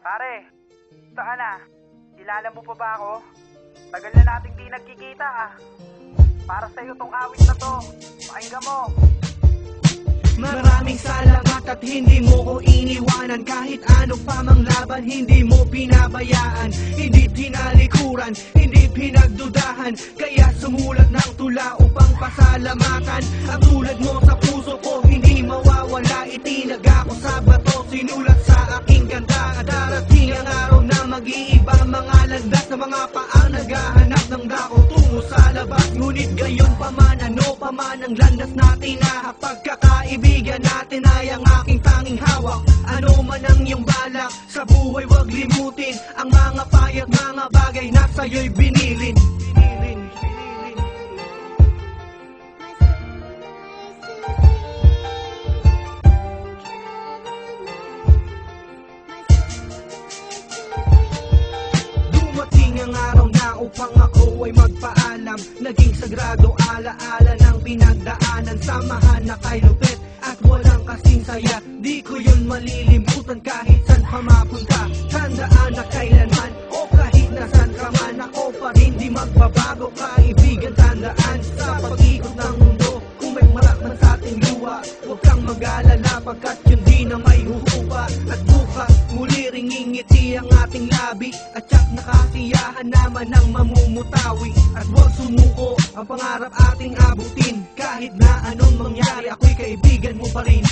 Pare, saan na? Kilala mo pa ba ako? Tagal na nating di nagkikita ah. Para sa'yo tong awit na to. Pakinggan mo. Maraming salamat at hindi mo ko iniwanan. Kahit ano pa mang laban, hindi mo pinabayaan. Hindi tinalikuran, hindi pinagdudahan. Kaya sumulat ng tula upang pasalamatan. Ang tulad mo sa puso ko, hindi mawawala. Itinaga ko sa bato, sinulat sa aking kanta. Darating ang araw na mag-iiba mga landas na mga paang naghahanap ng dako tungo sa labas. Ngunit gayon pa man, ano pa man ang landas natin na pagkakaibigan natin ay ang aking tanging hawak. Ano man ang iyong balak sa buhay, wag limutin ang mga payat, mga bagay na sa'yo'y binilin. Dumating ang araw na upang ako ay magpaalam. Naging sagrado alaala ng pinagdaanan. Samahan na kay lupit at walang kasing saya. Di ko yun malilimutan kahit saan pa mapunta. Tandaan na kailanman o kahit nasan ka man, ako pa rin di magbabago. Kaibigan, tandaan sa pag-ikot ng mundo, kung may marakman sa ating luwa, huwag kang mag-alala pagkat yun di na may huhupa. At bukas muli ring ngingiti ang ating labi, at tiyak na kasiyahan naman ang mamumutawi. At huwag sumuko, ang pangarap ating abutin. Kahit na anong mangyari, ako'y kaibigan mo pa rin.